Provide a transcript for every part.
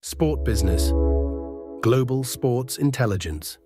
Sport Business. Global Sports Intelligence.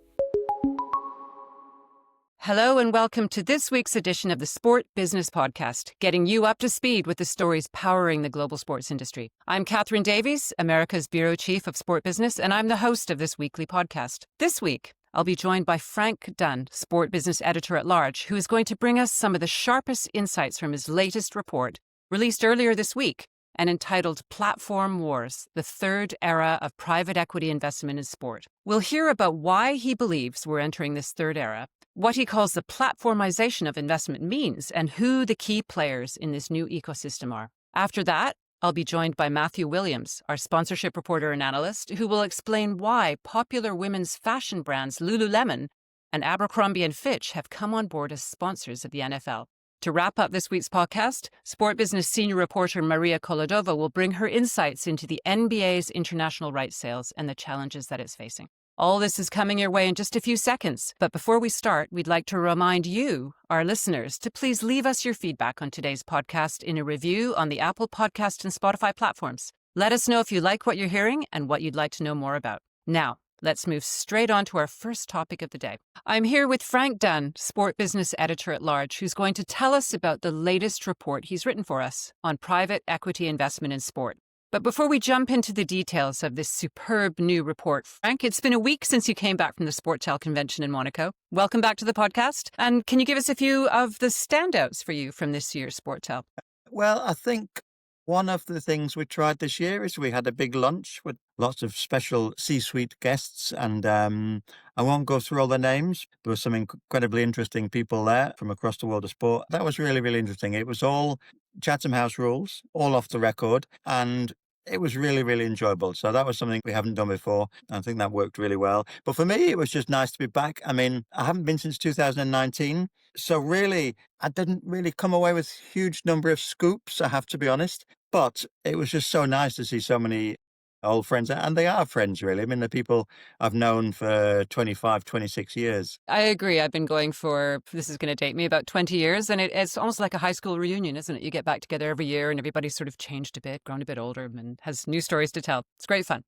Hello and welcome to this week's edition of the Sport Business Podcast, getting you up to speed with the stories powering the global sports industry. I'm Catherine Davies, America's Bureau Chief of Sport Business, and I'm the host of this weekly podcast. This week, I'll be joined by Frank Dunn, Sport Business Editor-at-Large, who is going to bring us some of the sharpest insights from his latest report, released earlier this week, and entitled Platform Wars, the Third Era of Private Equity Investment in Sport. We'll hear about why he believes we're entering this third era, what he calls the platformization of investment means, and who the key players in this new ecosystem are. After that, I'll be joined by Matthew Williams, our sponsorship reporter and analyst, who will explain why popular women's fashion brands Lululemon and Abercrombie & Fitch have come on board as sponsors of the NFL. To wrap up this week's podcast, Sport Business senior reporter Maria Kolodova will bring her insights into the NBA's international rights sales and the challenges that it's facing. All this is coming your way in just a few seconds. But before we start, we'd like to remind you, our listeners, to please leave us your feedback on today's podcast in a review on the Apple Podcast and Spotify platforms. Let us know if you like what you're hearing and what you'd like to know more about. Now, let's move straight on to our first topic of the day. I'm here with Frank Dunn, Sport Business Editor-at-Large, who's going to tell us about the latest report he's written for us on private equity investment in sport. But before we jump into the details of this superb new report, Frank, it's been a week since you came back from the SportTel convention in Monaco. Welcome back to the podcast. And can you give us a few of the standouts for you from this year's SportTel? Well, I think one of the things we tried this year is we had a big lunch with lots of special C-suite guests, and I won't go through all the names. There were some incredibly interesting people there from across the world of sport. That was really, really interesting. It was all Chatham House rules, all off the record, and it was really, really enjoyable. So that was something we haven't done before. I think that worked really well. But for me, it was just nice to be back. I mean, I haven't been since 2019. So really, I didn't really come away with a huge number of scoops, I have to be honest. But it was just so nice to see so many old friends. And they are friends, really. I mean, they're people I've known for 25, 26 years. I agree. I've been going for, this is going to take me about 20 years. And it's almost like a high school reunion, isn't it? You get back together every year and everybody's sort of changed a bit, grown a bit older and has new stories to tell. It's great fun.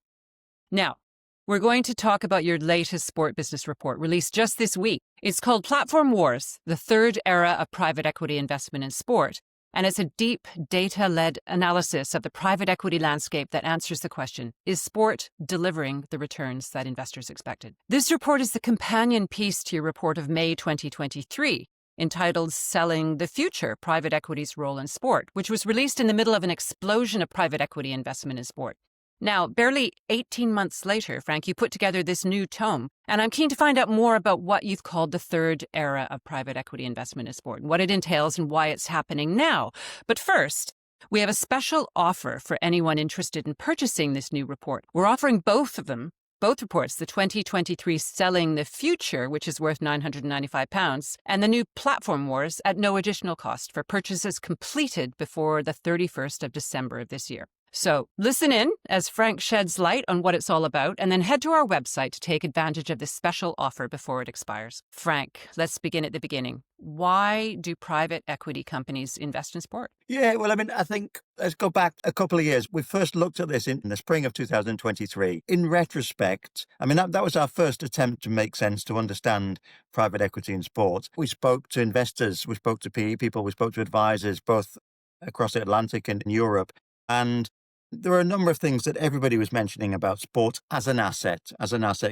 Now, we're going to talk about your latest Sport Business report released just this week. It's called Platform Wars, the Third Era of Private Equity Investment in Sport. And it's a deep data-led analysis of the private equity landscape that answers the question, is sport delivering the returns that investors expected? This report is the companion piece to your report of May 2023, entitled Selling the Future, Private Equity's Role in Sport, which was released in the middle of an explosion of private equity investment in sport. Now, barely 18 months later, Frank, you put together this new tome, and I'm keen to find out more about what you've called the third era of private equity investment in sport, what it entails and why it's happening now. But first, we have a special offer for anyone interested in purchasing this new report. We're offering both of them, both reports, the 2023 Selling the Future, which is worth £995, and the new Platform Wars at no additional cost for purchases completed before the 31st of December of this year. So listen in as Frank sheds light on what it's all about, and then head to our website to take advantage of this special offer before it expires. Frank, let's begin at the beginning. Why do private equity companies invest in sport? Yeah, well, I mean, I think let's go back a couple of years. We first looked at this in the spring of 2023. In retrospect, I mean, that was our first attempt to make sense, to understand private equity in sport. We spoke to investors, we spoke to PE people, we spoke to advisors, both across the Atlantic and in Europe. And there were a number of things that everybody was mentioning about sport as an asset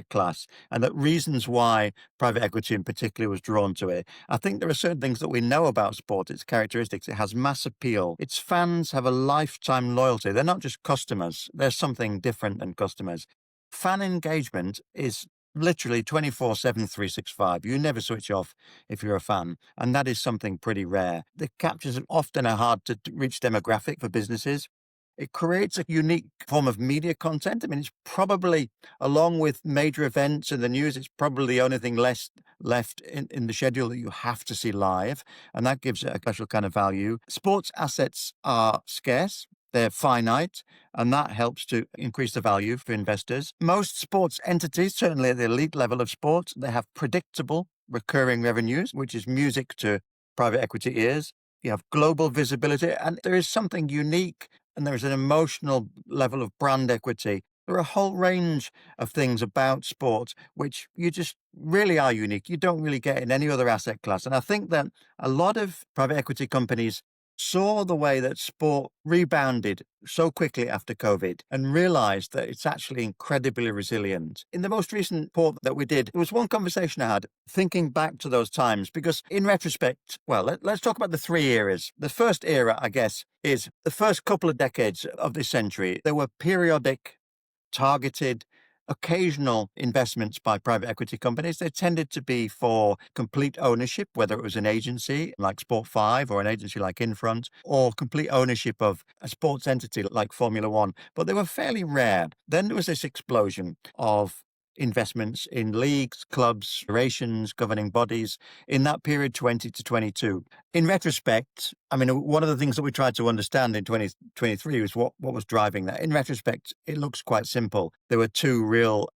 class, and that reasons why private equity in particular was drawn to it. I think there are certain things that we know about sport, its characteristics. It has mass appeal. Its fans have a lifetime loyalty. They're not just customers. They're something different than customers. Fan engagement is literally 24/7, 365. You never switch off if you're a fan. And that is something pretty rare. It captures often a hard to reach demographic for businesses. It creates a unique form of media content. I mean, it's probably, along with major events in the news, it's probably the only thing left in the schedule that you have to see live. And that gives it a special kind of value. Sports assets are scarce. They're finite, and that helps to increase the value for investors. Most sports entities, certainly at the elite level of sport, they have predictable recurring revenues, which is music to private equity ears. You have global visibility, and there is something unique, and there is an emotional level of brand equity There are a whole range of things about sports which you just really are unique. You don't really get in any other asset class. And I think that a lot of private equity companies saw the way that sport rebounded so quickly after COVID and realized that it's actually incredibly resilient. In the most recent report that we did, there was one conversation I had thinking back to those times, because in retrospect, well, let's talk about the three eras. The first era, I guess, is the first couple of decades of this century. There were periodic, targeted, occasional investments by private equity companies. They tended to be for complete ownership, whether it was an agency like Sport5 or an agency like Infront, or complete ownership of a sports entity like Formula One. But they were fairly rare. Then there was this explosion of investments in leagues, clubs, federations, governing bodies in that period 20 to 22. In retrospect, I mean, one of the things that we tried to understand in 2023 was what was driving that. In retrospect, it looks quite simple. There were two real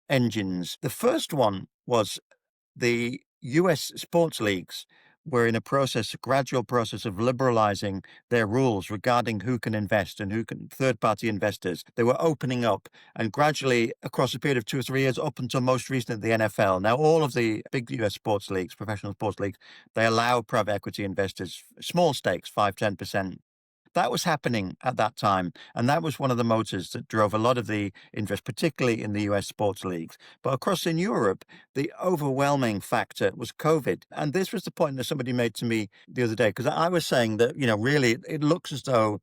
engines. The first one was the US sports leagues were in a gradual process of liberalizing their rules regarding who can invest and who can, third-party investors. They were opening up, and gradually across a period of 2 or 3 years, up until most recently the NFL. Now, all of the big US sports leagues, professional sports leagues, they allow private equity investors small stakes, 5-10%. That was happening at that time, and that was one of the motors that drove a lot of the interest, particularly in the US sports leagues. But across in Europe, the overwhelming factor was COVID. And this was the point that somebody made to me the other day, because I was saying that, really it looks as though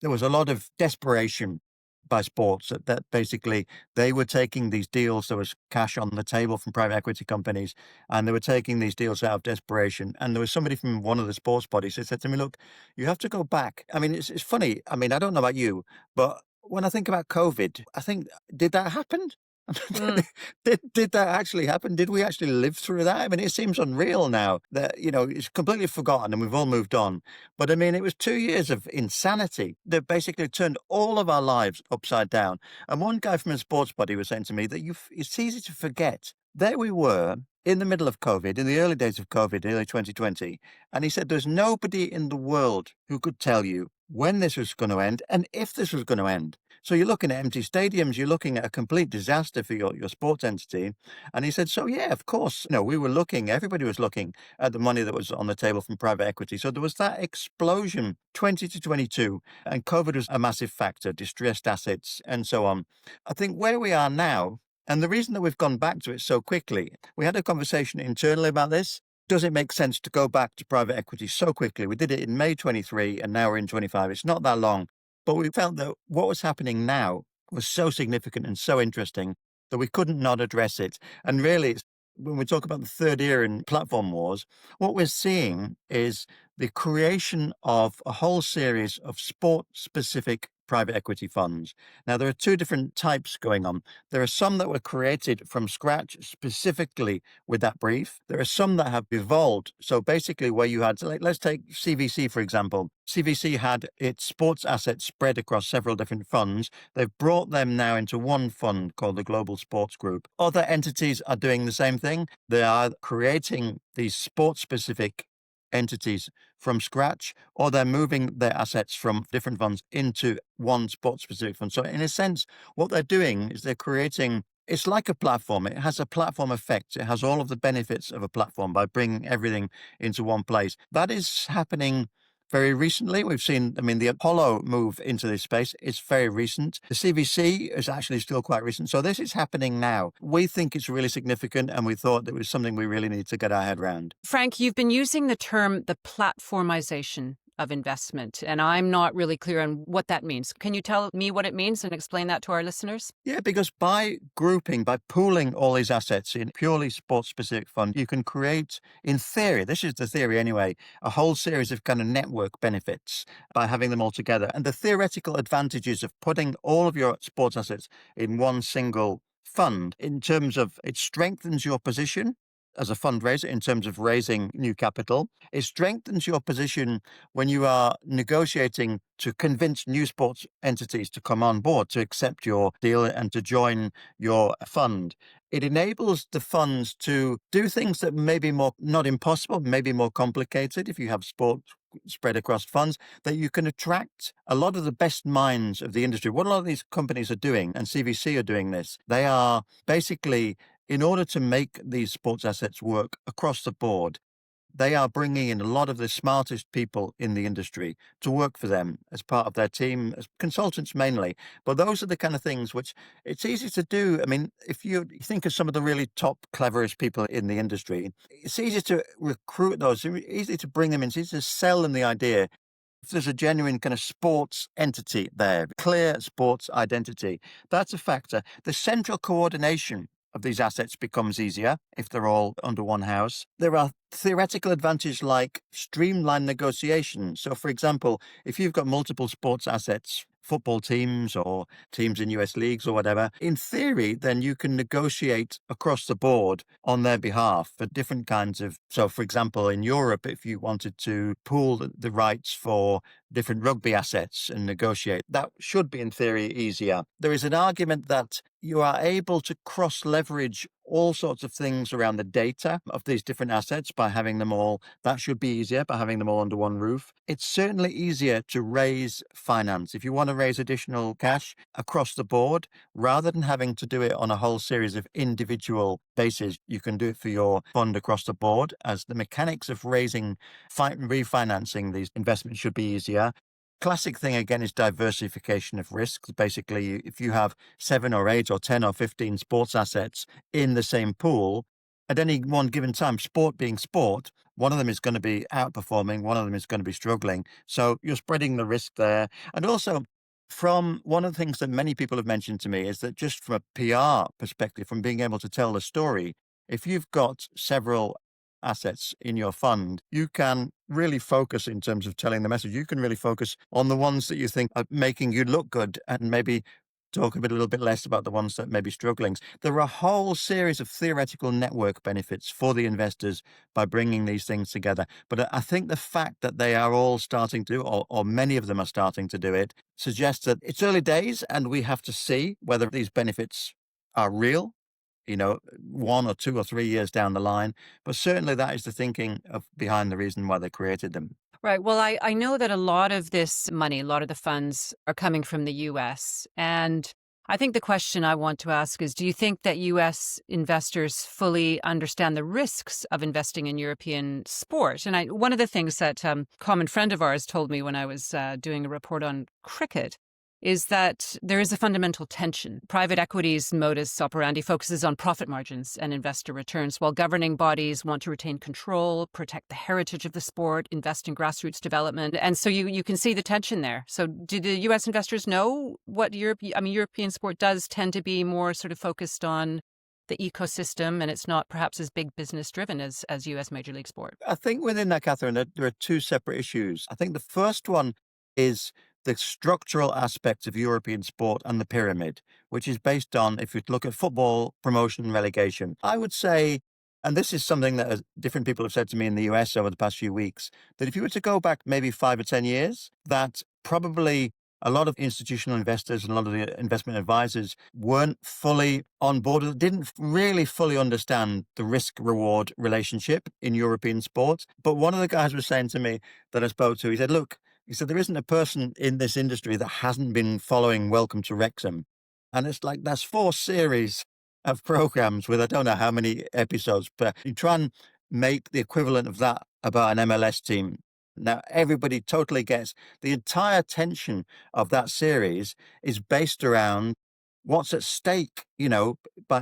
there was a lot of desperation by sports that basically they were taking these deals. There was cash on the table from private equity companies, and they were taking these deals out of desperation. And there was somebody from one of the sports bodies that said to me, look, you have to go back. I mean, it's funny. I mean, I don't know about you, but when I think about COVID, I think, did that happen? Mm. Did that actually happen? Did we actually live through that? I mean, it seems unreal now that, it's completely forgotten and we've all moved on. But I mean, it was 2 years of insanity that basically turned all of our lives upside down. And one guy from a sports body was saying to me that it's easy to forget. There we were in the middle of COVID, in the early days of COVID, early 2020. And he said, there's nobody in the world who could tell you when this was going to end and if this was going to end. So you're looking at empty stadiums, you're looking at a complete disaster for your sports entity. And he said, so yeah, of course, we were looking, everybody was looking at the money that was on the table from private equity. So there was that explosion, 20 to 22, and COVID was a massive factor, distressed assets and so on. I think where we are now, and the reason that we've gone back to it so quickly, we had a conversation internally about this. Does it make sense to go back to private equity so quickly? We did it in May 23 and now we're in 25. It's not that long. But we felt that what was happening now was so significant and so interesting that we couldn't not address it. And really, when we talk about the third era in platform wars, what we're seeing is the creation of a whole series of sport-specific private equity funds. Now, there are two different types going on. There are some that were created from scratch specifically with that brief. There are some that have evolved. So basically where you had, let's take CVC, for example. CVC had its sports assets spread across several different funds. They've brought them now into one fund called the Global Sports Group. Other entities are doing the same thing. They are creating these sports-specific entities from scratch, or they're moving their assets from different funds into one sport-specific fund. So in a sense, what they're doing is they're creating, it's like a platform. It has a platform effect. It has all of the benefits of a platform by bringing everything into one place. That is happening very recently. We've seen, the Apollo move into this space is very recent. The CVC is actually still quite recent. So this is happening now. We think it's really significant, and we thought that it was something we really need to get our head around. Frank, you've been using the term the platformization of investment, and I'm not really clear on what that means. Can you tell me what it means and explain that to our listeners? Yeah, because by pooling all these assets in purely sports-specific fund, you can create, in theory, this is the theory anyway, a whole series of kind of network benefits by having them all together. And the theoretical advantages of putting all of your sports assets in one single fund, in terms of it strengthens your position as a fundraiser in terms of raising new capital. It strengthens your position when you are negotiating to convince new sports entities to come on board, to accept your deal and to join your fund. It enables the funds to do things that may be more, not impossible, maybe more complicated if you have sports spread across funds, that you can attract a lot of the best minds of the industry. What a lot of these companies are doing, and CVC are doing this, they are basically, in order to make these sports assets work across the board, they are bringing in a lot of the smartest people in the industry to work for them as part of their team, as consultants mainly. But those are the kind of things which it's easy to do. I mean, if you think of some of the really top, cleverest people in the industry, it's easy to recruit those, easy to bring them in, it's easy to sell them the idea. If there's a genuine kind of sports entity there, clear sports identity, that's a factor. The central coordination of these assets becomes easier if they're all under one house. There are theoretical advantages like streamlined negotiation. So, for example, if you've got multiple sports assets, football teams or teams in US leagues or whatever, in theory, then you can negotiate across the board on their behalf for different kinds of. So, for example, in Europe, if you wanted to pool the rights for different rugby assets and negotiate, that should be in theory easier. There is an argument that you are able to cross-leverage all sorts of things around the data of these different assets by having them all. That should be easier by having them all under one roof. It's certainly easier to raise finance. If you want to raise additional cash across the board, rather than having to do it on a whole series of individual bases, you can do it for your fund across the board, as the mechanics of raising, refinancing these investments should be easier. Classic thing again is diversification of risks. Basically, if you have 7 or 8 or 10 or 15 sports assets in the same pool, at any one given time, sport being sport, one of them is going to be outperforming, one of them is going to be struggling. So you're spreading the risk there. And also, from one of the things that many people have mentioned to me is that just from a PR perspective, from being able to tell the story, if you've got several assets in your fund, you can really focus in terms of telling the message. You can really focus on the ones that you think are making you look good and maybe talk a little bit less about the ones that may be struggling. There are a whole series of theoretical network benefits for the investors by bringing these things together. But I think the fact that they are all starting to, or many of them are starting to do it, suggests that it's early days and we have to see whether these benefits are real, 1 or 2 or 3 years down the line. But certainly that is the thinking behind the reason why they created them. Right. Well, I know that a lot of this money, a lot of the funds are coming from the US. And I think the question I want to ask is, do you think that US investors fully understand the risks of investing in European sport? And one of the things that a common friend of ours told me when I was doing a report on cricket is that there is a fundamental tension. Private equity's modus operandi focuses on profit margins and investor returns, while governing bodies want to retain control, protect the heritage of the sport, invest in grassroots development. And so you can see the tension there. So do the U.S. investors know what European sport does tend to be more sort of focused on the ecosystem, and it's not perhaps as big business driven as U.S. Major League Sport? I think within that, Catherine, there are two separate issues. I think the first one is the structural aspects of European sport and the pyramid, which is based on, if you look at football, promotion, and relegation. I would say, and this is something that different people have said to me in the US over the past few weeks, that if you were to go back maybe 5 or 10 years, that probably a lot of institutional investors and a lot of the investment advisors weren't fully on board, didn't really fully understand the risk-reward relationship in European sports. But one of the guys was saying to me that I spoke to, he said, look, there isn't a person in this industry that hasn't been following Welcome to Wrexham. And it's like, that's 4 series of programs with I don't know how many episodes, but you try and make the equivalent of that about an MLS team. Now, everybody totally gets the entire tension of that series is based around what's at stake,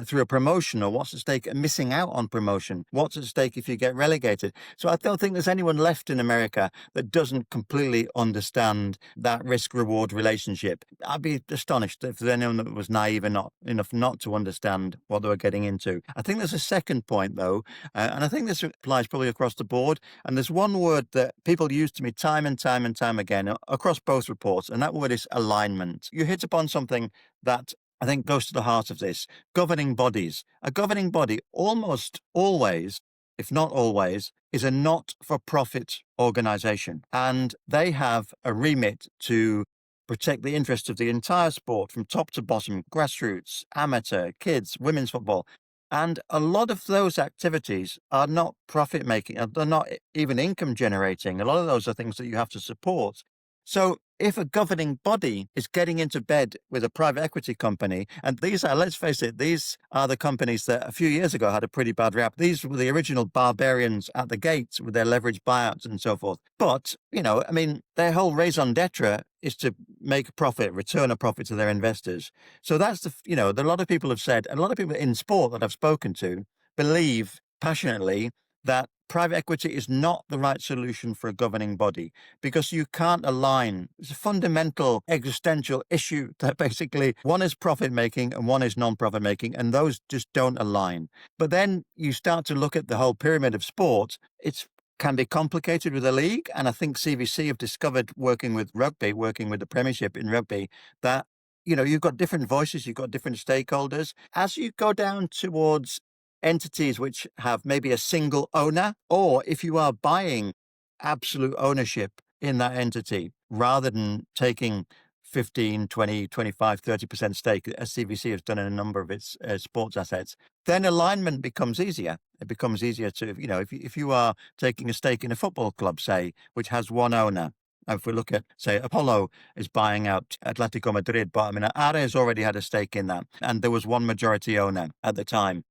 through a promotion, or what's at stake missing out on promotion, what's at stake if you get relegated. So I don't think there's anyone left in America that doesn't completely understand that risk-reward relationship. I'd be astonished if there's anyone that was naive enough not to understand what they were getting into. I think there's a second point, though, and I think this applies probably across the board, and there's one word that people use to me time and time and time again across both reports, and that word is alignment. You hit upon something that I think goes to the heart of this. Governing bodies. A governing body almost always, if not always, is a not-for-profit organization. And they have a remit to protect the interests of the entire sport from top to bottom, grassroots, amateur, kids, women's football. And a lot of those activities are not profit making, they're not even income generating. A lot of those are things that you have to support. So if a governing body is getting into bed with a private equity company, and these are, let's face it, these are the companies that a few years ago had a pretty bad rap. These were the original barbarians at the gates with their leveraged buyouts and so forth. But, their whole raison d'etre is to make a profit, return a profit to their investors. So that's a lot of people have said, and a lot of people in sport that I've spoken to believe passionately that private equity is not the right solution for a governing body because you can't align. It's a fundamental existential issue that basically one is profit making and one is non-profit making, and those just don't align. But then you start to look at the whole pyramid of sport. It can be complicated with a league. And I think CVC have discovered working with the Premiership in rugby, that you've got different voices, you've got different stakeholders. As you go down towards entities which have maybe a single owner, or if you are buying absolute ownership in that entity rather than taking 15, 20, 25, 30% stake, as CVC has done in a number of its sports assets, then alignment becomes easier. It becomes easier to, if you are taking a stake in a football club, say, which has one owner. If we look at, say, Apollo is buying out Atletico Madrid, but Ares already had a stake in that, and there was one majority owner at the time.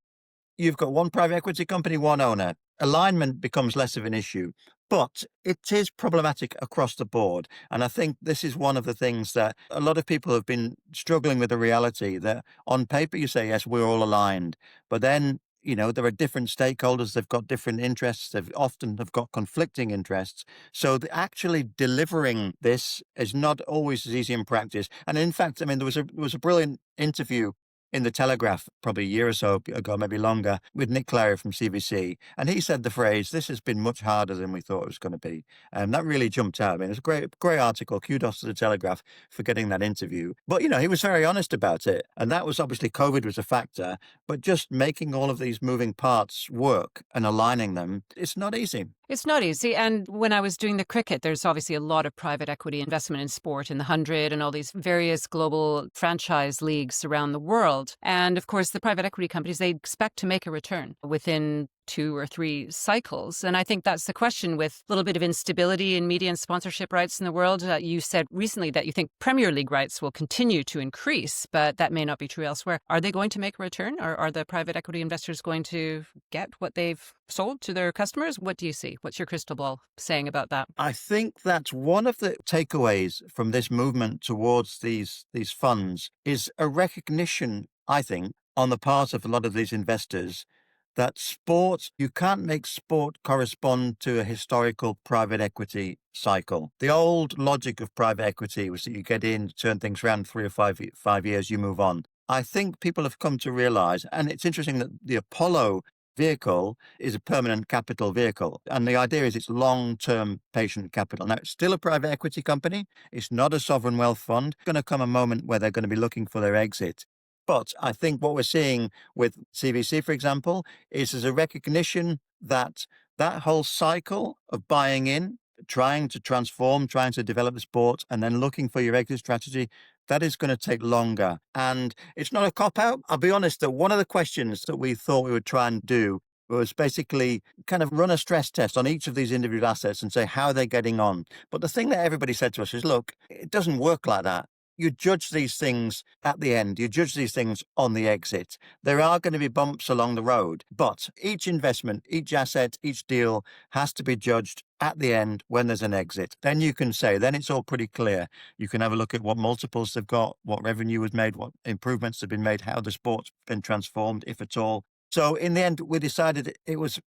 You've got one private equity company, one owner. Alignment becomes less of an issue, but it is problematic across the board. And I think this is one of the things that a lot of people have been struggling with, the reality that on paper you say, yes, we're all aligned, but then there are different stakeholders. They've got different interests. They've often have got conflicting interests. So actually delivering this is not always as easy in practice. And in fact, there was a brilliant interview in the Telegraph probably a year or so ago, maybe longer, with Nick Clary from CVC. And he said the phrase, "This has been much harder than we thought it was going to be." And that really jumped out. It's a great article. Kudos to the Telegraph for getting that interview. But, he was very honest about it. And that was obviously COVID was a factor, but just making all of these moving parts work and aligning them, it's not easy. It's not easy. And when I was doing the cricket, there's obviously a lot of private equity investment in sport, in the 100 and all these various global franchise leagues around the world. And of course, the private equity companies, they expect to make a return within 2 or 3 cycles. And I think that's the question with a little bit of instability in media and sponsorship rights in the world. You said recently that you think Premier League rights will continue to increase, but that may not be true elsewhere. Are they going to make a return, or are the private equity investors going to get what they've sold to their customers? What do you see? What's your crystal ball saying about that? I think that's one of the takeaways from this movement towards these funds is a recognition, I think, on the part of a lot of these investors that you can't make sport correspond to a historical private equity cycle. The old logic of private equity was that you get in, turn things around 3 or 5 years, you move on. I think people have come to realize, and it's interesting that the Apollo vehicle is a permanent capital vehicle. And the idea is it's long-term patient capital. Now, it's still a private equity company. It's not a sovereign wealth fund. There's going to come a moment where they're going to be looking for their exit. But I think what we're seeing with CVC, for example, is there's a recognition that whole cycle of buying in, trying to transform, trying to develop the sport, and then looking for your exit strategy, that is going to take longer. And it's not a cop-out. I'll be honest that one of the questions that we thought we would try and do was basically kind of run a stress test on each of these individual assets and say how they're getting on. But the thing that everybody said to us is, look, it doesn't work like that. You judge these things at the end. You judge these things on the exit. There are going to be bumps along the road, but each investment, each asset, each deal has to be judged at the end when there's an exit. Then you can say, then it's all pretty clear. You can have a look at what multiples they've got, what revenue was made, what improvements have been made, how the sport's been transformed, if at all. So in the end, we decided it was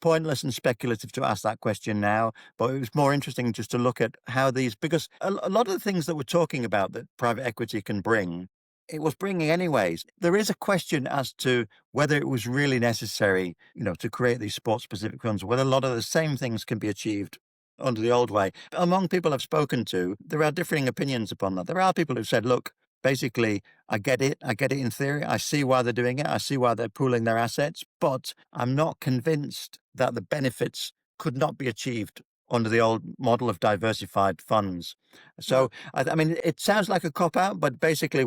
pointless and speculative to ask that question now, but it was more interesting just to look at how because a lot of the things that we're talking about that private equity can bring, it was bringing anyways. There is a question as to whether it was really necessary, to create these sport-specific funds, whether a lot of the same things can be achieved under the old way. Among people I've spoken to, there are differing opinions upon that. There are people who've said, look, basically, I get it in theory. I see why they're doing it. I see why they're pooling their assets, but I'm not convinced that the benefits could not be achieved under the old model of diversified funds. So, I mean, it sounds like a cop-out, but basically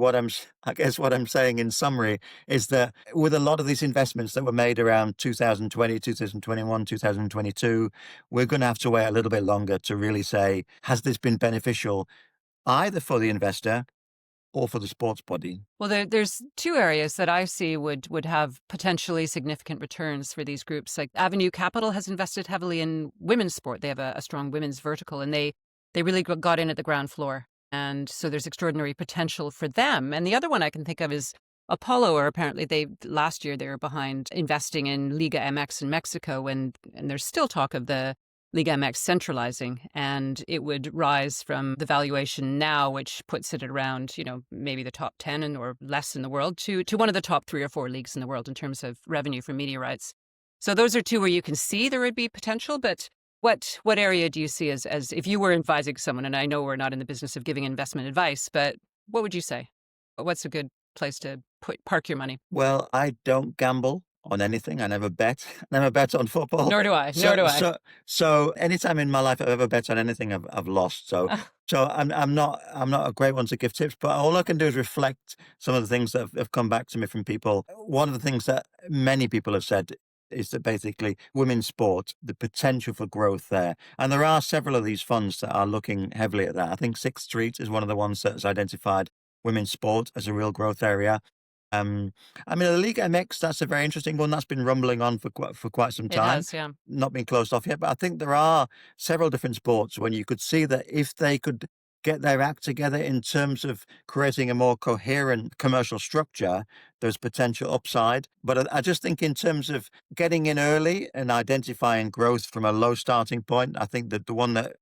I guess what I'm saying in summary is that with a lot of these investments that were made around 2020, 2021, 2022, we're going to have to wait a little bit longer to really say, has this been beneficial either for the investor or for the sports body? Well, there's two areas that I see would have potentially significant returns for these groups. Like Avenue Capital has invested heavily in women's sport. They have a strong women's vertical, and they really got in at the ground floor. And so there's extraordinary potential for them. And the other one I can think of is Apollo, or apparently last year they were behind investing in Liga MX in Mexico, and there's still talk of the Liga MX centralizing, and it would rise from the valuation now, which puts it at around, maybe the top 10 or less in the world, to one of the top 3 or 4 leagues in the world in terms of revenue from media rights. So those are two where you can see there would be potential, but what area do you see as if you were advising someone, and I know we're not in the business of giving investment advice, but what would you say? What's a good place to park your money? Well, I don't gamble on anything. I never bet. Never bet on football. Nor do I. So anytime in my life I've ever bet on anything, I've lost. So I'm not a great one to give tips, but all I can do is reflect some of the things that have come back to me from people. One of the things that many people have said is that basically women's sport, the potential for growth there. And there are several of these funds that are looking heavily at that. I think Sixth Street is one of the ones that's identified women's sport as a real growth area. I mean, the Liga MX, that's a very interesting one. That's been rumbling on for quite some time. It has, yeah. Not been closed off yet, but I think there are several different sports when you could see that if they could get their act together in terms of creating a more coherent commercial structure, there's potential upside. But I just think in terms of getting in early and identifying growth from a low starting point, I think that the one that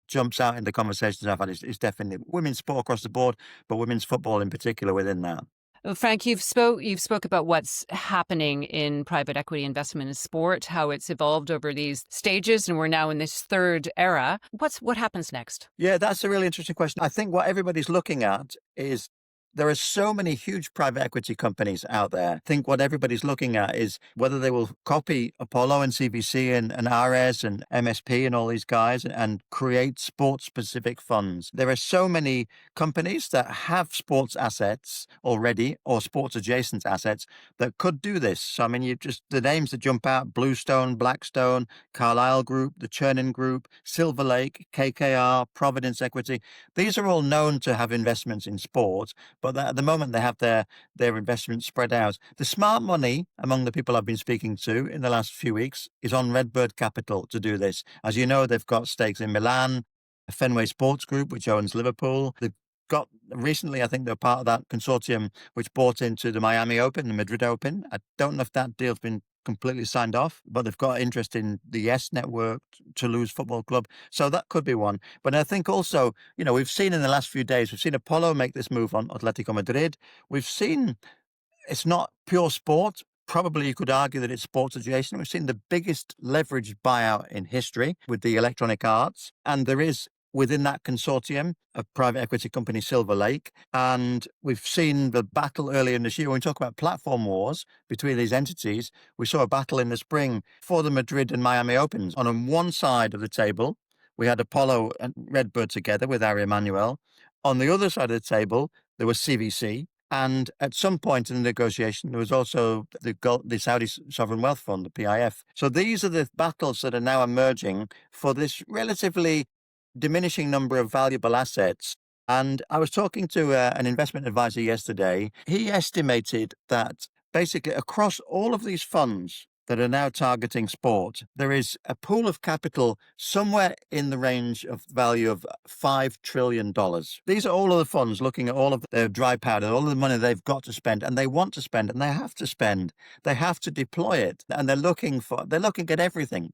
jumps out in the conversations I've had is definitely women's sport across the board, but women's football in particular within that. Well, Frank, you've spoke about what's happening in private equity investment in sport, how it's evolved over these stages, and we're now in this third era. What happens next? Yeah, that's a really interesting question. I think what everybody's looking at is there are so many huge private equity companies out there. I think what everybody's looking at is whether they will copy Apollo and CVC and Ares and MSP and all these guys and create sports-specific funds. There are so many companies that have sports assets already or sports-adjacent assets that could do this. So, I mean, the names that jump out, Bluestone, Blackstone, Carlyle Group, the Chernin Group, Silver Lake, KKR, Providence Equity. These are all known to have investments in sport, but at the moment they have their investments spread out. The smart money among the people I've been speaking to in the last few weeks is on Redbird Capital to do this. As you know, they've got stakes in Milan, Fenway Sports Group, which owns Liverpool. They've got recently, I think they're part of that consortium which bought into the Miami Open, the Madrid Open. I don't know if that deal's been completely signed off, but they've got interest in the Yes Network, Toulouse Football Club. So that could be one. But I think also, we've seen in the last few days, we've seen Apollo make this move on Atletico Madrid. We've seen it's not pure sport. Probably you could argue that it's sports adjacent. We've seen the biggest leveraged buyout in history with the Electronic Arts. And there is within that consortium, a private equity company, Silver Lake. And we've seen the battle earlier in this year. When we talk about platform wars between these entities, we saw a battle in the spring for the Madrid and Miami Opens. On one side of the table, we had Apollo and Redbird together with Ari Emanuel. On the other side of the table, there was CVC. And at some point in the negotiation, there was also the Saudi Sovereign Wealth Fund, the PIF. So these are the battles that are now emerging for this relatively diminishing number of valuable assets. And I was talking to an investment advisor yesterday. He estimated that basically across all of these funds that are now targeting sport, there is a pool of capital somewhere in the range of value of $5 trillion. These are all of the funds looking at all of their dry powder, all of the money they've got to spend, and they want to spend, and they have to spend. They have to deploy it, and they're looking at everything.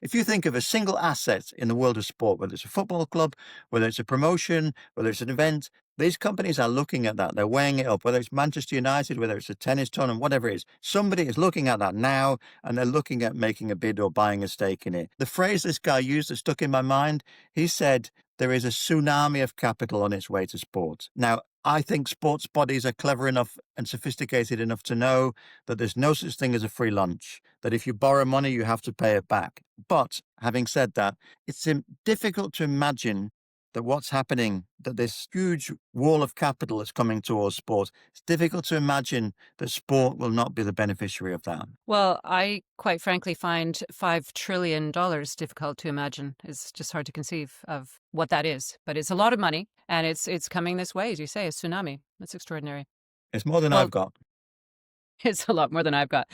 If you think of a single asset in the world of sport, whether it's a football club, whether it's a promotion, whether it's an event, these companies are looking at that. They're weighing it up, whether it's Manchester United, whether it's a tennis tournament, whatever it is. Somebody is looking at that now, and they're looking at making a bid or buying a stake in it. The phrase this guy used that stuck in my mind, he said, there is a tsunami of capital on its way to sport. Now, I think sports bodies are clever enough and sophisticated enough to know that there's no such thing as a free lunch, that if you borrow money, you have to pay it back. But having said that, it's difficult to imagine that what's happening, that this huge wall of capital is coming towards sport. It's difficult to imagine that sport will not be the beneficiary of that. Well, I quite frankly find $5 trillion difficult to imagine. It's just hard to conceive of what that is. But it's a lot of money, and it's coming this way, as you say, a tsunami. That's extraordinary. It's more than I've got. It's a lot more than I've got.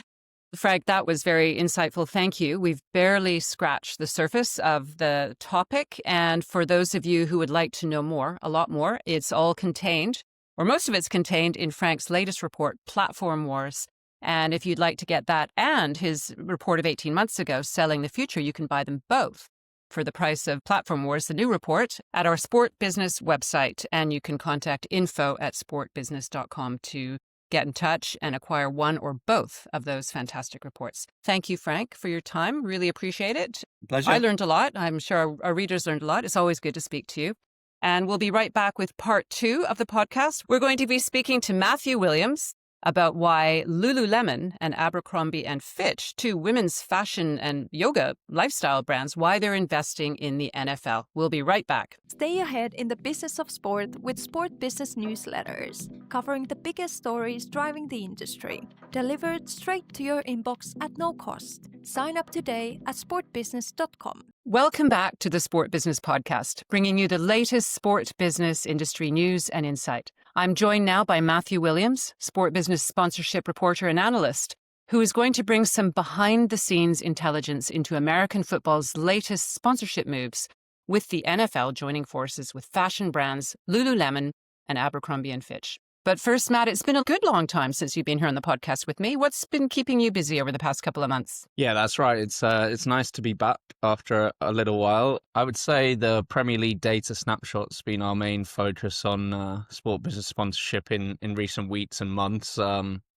Frank, that was very insightful. Thank you. We've barely scratched the surface of the topic. And for those of you who would like to know more, a lot more, it's all contained, or most of it's contained in Frank's latest report, Platform Wars. And if you'd like to get that and his report of 18 months ago, Selling the Future, you can buy them both for the price of Platform Wars, the new report, at our Sport Business website. And you can contact info@sportbusiness.com to get in touch and acquire one or both of those fantastic reports. Thank you, Frank, for your time. Really appreciate it. Pleasure. I learned a lot. I'm sure our readers learned a lot. It's always good to speak to you. And we'll be right back with part 2 of the podcast. We're going to be speaking to Matthew Williams about why Lululemon and Abercrombie and Fitch, 2 women's fashion and yoga lifestyle brands, why they're investing in the NFL. We'll be right back. Stay ahead in the business of sport with Sport Business newsletters, covering the biggest stories driving the industry, delivered straight to your inbox at no cost. Sign up today at sportbusiness.com. Welcome back to the Sport Business Podcast, bringing you the latest sport business industry news and insight. I'm joined now by Matthew Williams, Sport Business sponsorship reporter and analyst, who is going to bring some behind-the-scenes intelligence into American football's latest sponsorship moves, with the NFL joining forces with fashion brands Lululemon and Abercrombie and Fitch. But first, Matt, it's been a good long time since you've been here on the podcast with me. What's been keeping you busy over the past couple of months? Yeah, that's right. It's nice to be back after a little while. I would say the Premier League data snapshot's been our main focus on sport business sponsorship in recent weeks and months.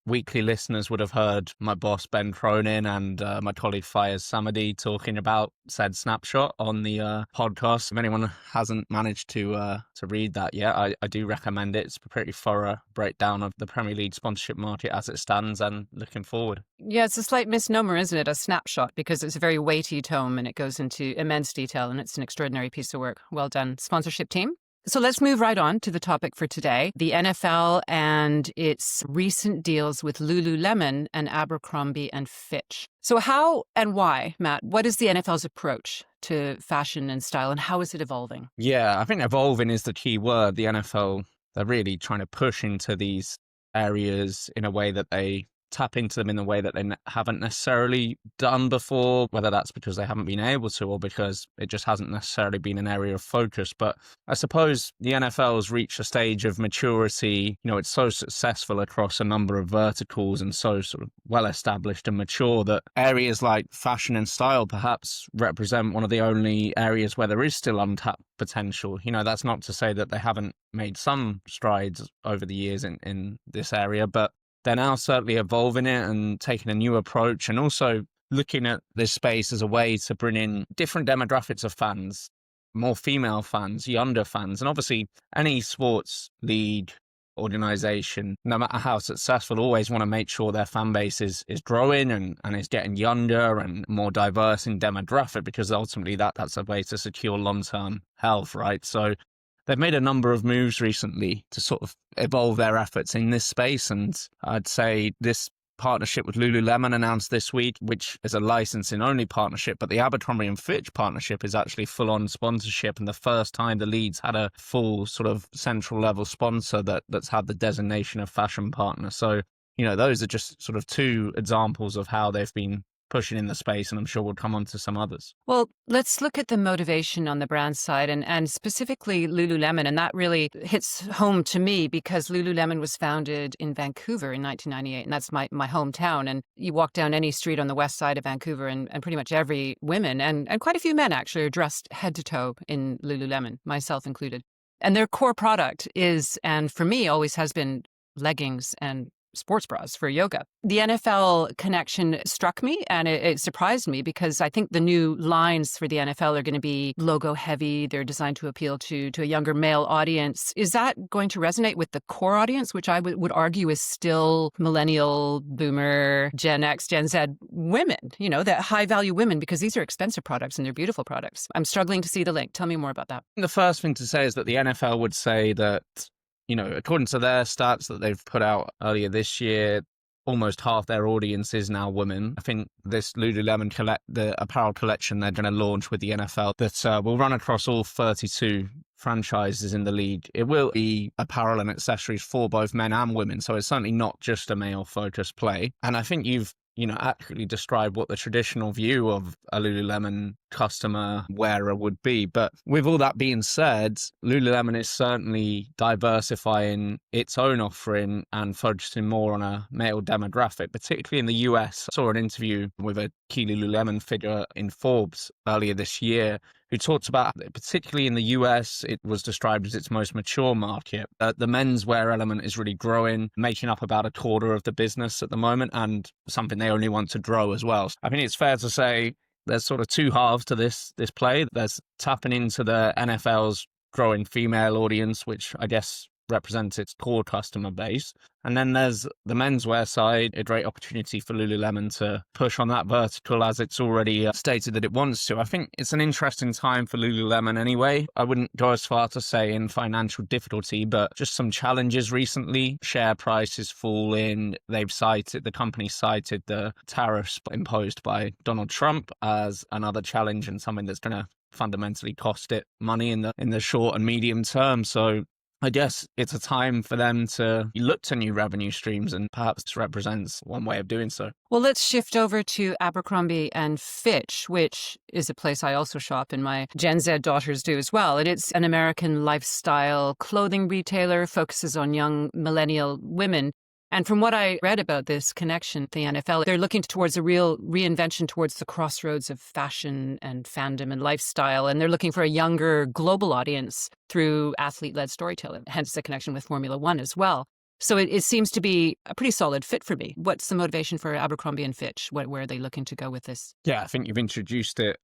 Weekly listeners would have heard my boss, Ben Cronin, and my colleague, Fayez Samadi, talking about said snapshot on the podcast. If anyone hasn't managed to read that yet, I do recommend it. It's a pretty thorough breakdown of the Premier League sponsorship market as it stands and looking forward. Yeah, it's a slight misnomer, isn't it? A snapshot, because it's a very weighty tome and it goes into immense detail, and it's an extraordinary piece of work. Well done, sponsorship team. So let's move right on to the topic for today, the NFL and its recent deals with Lululemon and Abercrombie and Fitch. So how and why, Matt, what is the NFL's approach to fashion and style, and how is it evolving? Yeah, I think evolving is the key word. The NFL, they're really trying to push into these areas in a way that they tap into them in a way that they haven't necessarily done before, whether that's because they haven't been able to or because it just hasn't necessarily been an area of focus. But I suppose the NFL has reached a stage of maturity. You know, it's so successful across a number of verticals and so sort of well established and mature that areas like fashion and style perhaps represent one of the only areas where there is still untapped potential. You know, that's not to say that they haven't made some strides over the years in this area, but they're now certainly evolving it and taking a new approach, and also looking at this space as a way to bring in different demographics of fans, more female fans, younger fans. And obviously any sports league organization, no matter how successful, always want to make sure their fan base is growing and is getting younger and more diverse in demographic, because ultimately that's a way to secure long-term health, right? So they've made a number of moves recently to sort of evolve their efforts in this space. And I'd say this partnership with Lululemon announced this week, which is a licensing-only partnership, but the Abercrombie and Fitch partnership is actually full-on sponsorship, and the first time the league's had a full sort of central-level sponsor that's had the designation of fashion partner. So, you know, those are just sort of two examples of how they've been pushing in the space, and I'm sure we'll come on to some others. Well, let's look at the motivation on the brand side and specifically Lululemon. And that really hits home to me because Lululemon was founded in Vancouver in 1998. And that's my hometown. And you walk down any street on the west side of Vancouver and pretty much every women and quite a few men actually are dressed head to toe in Lululemon, myself included. And their core product is, and for me always has been, leggings and sports bras for yoga. The NFL connection struck me and it surprised me because I think the new lines for the NFL are going to be logo heavy. They're designed to appeal to a younger male audience. Is that going to resonate with the core audience, which I would argue is still millennial, boomer, Gen X, Gen Z women, that high value women, because these are expensive products and they're beautiful products. I'm struggling to see the link. Tell me more about that. The first thing to say is that the NFL would say that, according to their stats that they've put out earlier this year, almost half their audience is now women. I think this Lululemon the apparel collection they're going to launch with the NFL that will run across all 32 franchises in the league. It will be apparel and accessories for both men and women. So it's certainly not just a male-focused play. And I think you've accurately describe what the traditional view of a Lululemon customer wearer would be. But with all that being said, Lululemon is certainly diversifying its own offering and focusing more on a male demographic, particularly in the US. I saw an interview with a key Lululemon figure in Forbes earlier this year who talked about, particularly in the US, it was described as its most mature market. The menswear element is really growing, making up about a quarter of the business at the moment, and something they only want to grow as well. I think it's fair to say there's sort of two halves to this play. There's tapping into the NFL's growing female audience, which I guess represents its core customer base. And then there's the menswear side, a great opportunity for Lululemon to push on that vertical as it's already stated that it wants to. I think it's an interesting time for Lululemon anyway. I wouldn't go as far to say in financial difficulty, but just some challenges recently. Share prices falling. The company cited the tariffs imposed by Donald Trump as another challenge and something that's going to fundamentally cost it money in the short and medium term. So I guess it's a time for them to look to new revenue streams, and perhaps this represents one way of doing so. Well, let's shift over to Abercrombie and Fitch, which is a place I also shop and my Gen Z daughters do as well. And it's an American lifestyle clothing retailer, focuses on young millennial women. And from what I read about this connection, the NFL, they're looking towards a real reinvention towards the crossroads of fashion and fandom and lifestyle. And they're looking for a younger global audience through athlete-led storytelling, hence the connection with Formula One as well. So it seems to be a pretty solid fit for me. What's the motivation for Abercrombie and Fitch? Where are they looking to go with this? Yeah, I think you've introduced it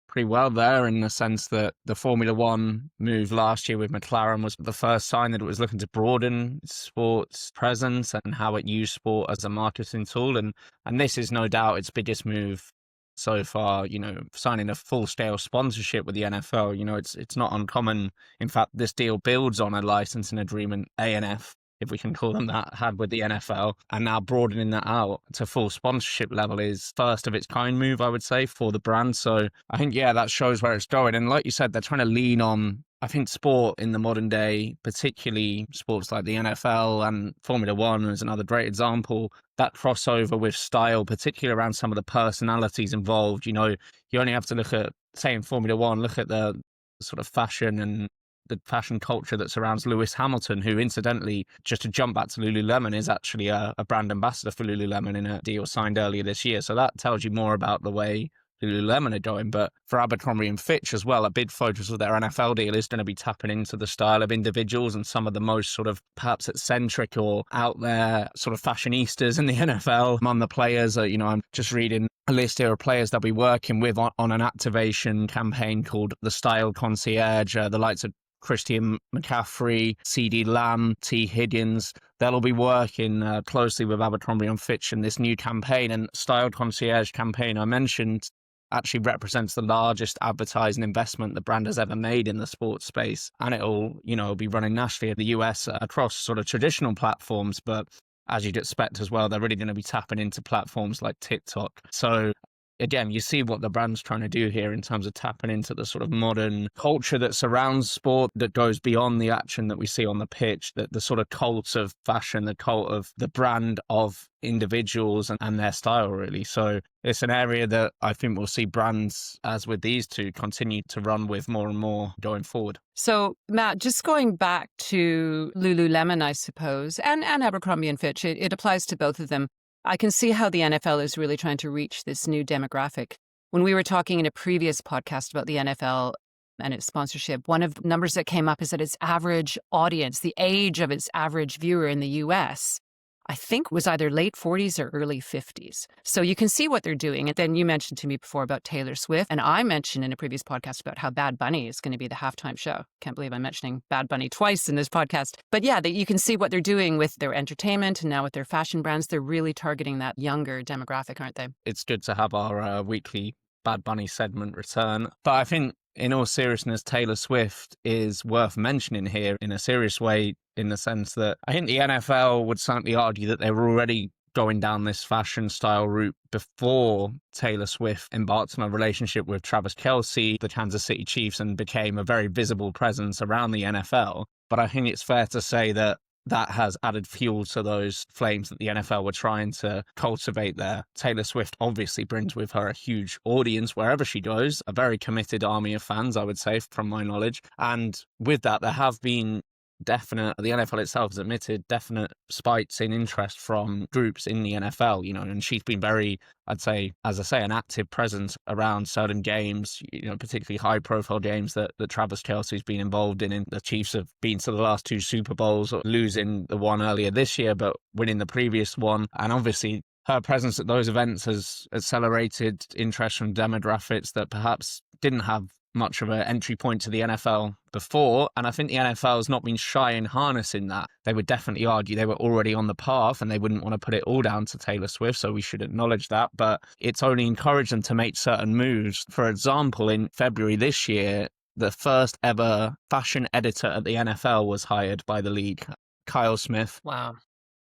pretty well there, in the sense that the Formula One move last year with McLaren was the first sign that it was looking to broaden sports presence and how it used sport as a marketing tool. And this is no doubt its biggest move so far, signing a full-scale sponsorship with the NFL. It's not uncommon. In fact, this deal builds on a licensing agreement, A&F, if we can call them that, had with the NFL, and now broadening that out to full sponsorship level is first of its kind move, I would say, for the brand. So I think, that shows where it's going. And like you said, they're trying to lean on, I think, sport in the modern day, particularly sports like the NFL and Formula One is another great example. That crossover with style, particularly around some of the personalities involved. You only have to look at, say in Formula One, look at the sort of fashion and the fashion culture that surrounds Lewis Hamilton, who incidentally, just to jump back to Lululemon, is actually a brand ambassador for Lululemon in a deal signed earlier this year. So that tells you more about the way Lululemon are going. But for Abercrombie and Fitch as well, a big focus of their NFL deal is going to be tapping into the style of individuals and some of the most sort of perhaps eccentric or out there sort of fashionistas in the NFL. Among the players, I'm just reading a list here of players they'll be working with on an activation campaign called the Style Concierge, the likes of Christian McCaffrey, CD Lamb, T. Higgins. They'll all be working closely with Abercrombie and Fitch in this new campaign. And Style Concierge campaign I mentioned actually represents the largest advertising investment the brand has ever made in the sports space. And it'll, be running nationally in the US across sort of traditional platforms. But as you'd expect as well, they're really going to be tapping into platforms like TikTok. So again, you see what the brand's trying to do here in terms of tapping into the sort of modern culture that surrounds sport, that goes beyond the action that we see on the pitch, that the sort of cult of fashion, the cult of the brand of individuals and their style, really. So it's an area that I think we'll see brands, as with these two, continue to run with more and more going forward. So, Matt, just going back to Lululemon, I suppose, and Abercrombie and Fitch, it applies to both of them. I can see how the NFL is really trying to reach this new demographic. When we were talking in a previous podcast about the NFL and its sponsorship, one of the numbers that came up is that its average audience, the age of its average viewer in the US, I think was either late 40s or early 50s. So you can see what they're doing. And then you mentioned to me before about Taylor Swift. And I mentioned in a previous podcast about how Bad Bunny is going to be the halftime show. Can't believe I'm mentioning Bad Bunny twice in this podcast. But yeah, you can see what they're doing with their entertainment and now with their fashion brands. They're really targeting that younger demographic, aren't they? It's good to have our weekly Bad Bunny segment return. But I think in all seriousness, Taylor Swift is worth mentioning here in a serious way, in the sense that I think the NFL would certainly argue that they were already going down this fashion style route before Taylor Swift embarked on a relationship with Travis Kelce, the Kansas City Chiefs, and became a very visible presence around the NFL. But I think it's fair to say that that has added fuel to those flames that the NFL were trying to cultivate there. Taylor Swift obviously brings with her a huge audience wherever she goes, a very committed army of fans, I would say, from my knowledge. And with that, there have been the NFL itself has admitted definite spikes in interest from groups in the NFL, and she's been very, I'd say, as I say, an active presence around certain games, particularly high profile games that Travis Kelce's been involved in. And the Chiefs have been to the last two Super Bowls, losing the one earlier this year, but winning the previous one. And obviously her presence at those events has accelerated interest from demographics that perhaps didn't have much of an entry point to the NFL before. And I think the NFL has not been shy in harnessing that. They would definitely argue they were already on the path and they wouldn't want to put it all down to Taylor Swift, so we should acknowledge that. But it's only encouraged them to make certain moves. For example, in February this year, the first ever fashion editor at the NFL was hired by the league. Kyle Smith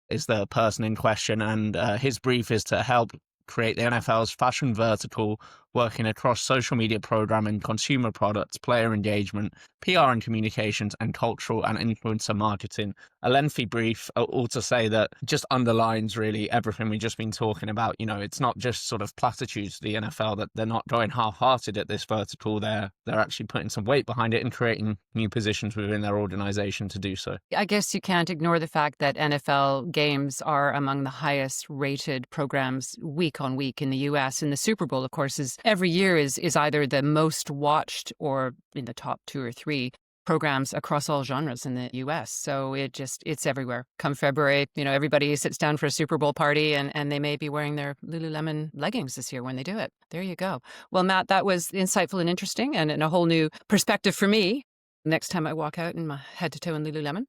is the person in question, and his brief is to help create the NFL's fashion vertical, working across social media programming, consumer products, player engagement, PR and communications, and cultural and influencer marketing. A lengthy brief, all to say that just underlines really everything we've just been talking about. It's not just sort of platitudes to the NFL, that they're not going half-hearted at this vertical. They're actually putting some weight behind it and creating new positions within their organization to do so. I guess you can't ignore the fact that NFL games are among the highest rated programs week on week in the US. And the Super Bowl, of course, every year is either the most watched or in the top 2 or 3 programs across all genres in the US. So it's everywhere. Come February, everybody sits down for a Super Bowl party and they may be wearing their Lululemon leggings this year when they do it. There you go. Well, Matt, that was insightful and interesting and a whole new perspective for me. Next time I walk out in my head to toe in Lululemon,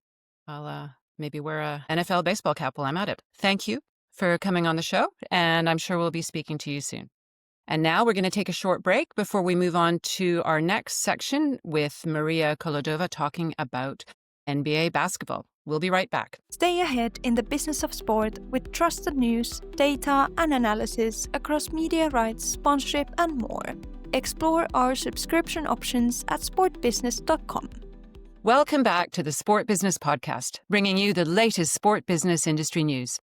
I'll maybe wear a NFL baseball cap while I'm at it. Thank you for coming on the show, and I'm sure we'll be speaking to you soon. And now we're going to take a short break before we move on to our next section with Maria Kolodova talking about NBA basketball. We'll be right back. Stay ahead in the business of sport with trusted news, data, and analysis across media rights, sponsorship, and more. Explore our subscription options at sportbusiness.com. Welcome back to the Sport Business Podcast, bringing you the latest sport business industry news.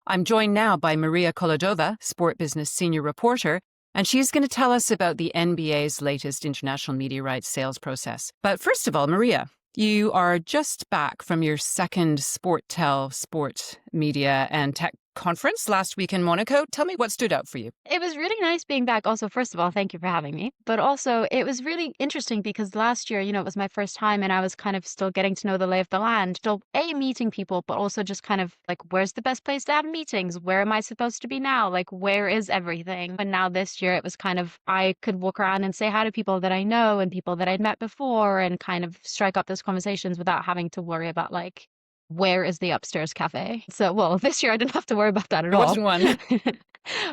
I'm joined now by Maria Kolodova, Sport Business Senior Reporter, and she's going to tell us about the NBA's latest international media rights sales process. But first of all, Maria, you are just back from your second SportTel Sport Media and Tech conference last week in Monaco. Tell me what stood out for you. It was really nice being back. Also, first of all, thank you for having me. But also, it was really interesting because last year, it was my first time and I was kind of still getting to know the lay of the land. Still, meeting people, but also just kind of like, where's the best place to have meetings? Where am I supposed to be now? Like, where is everything? And now this year, it was kind of, I could walk around and say hi to people that I know and people that I'd met before and kind of strike up those conversations without having to worry about like, where is the upstairs cafe? So, well, this year I didn't have to worry about that at all. There wasn't one.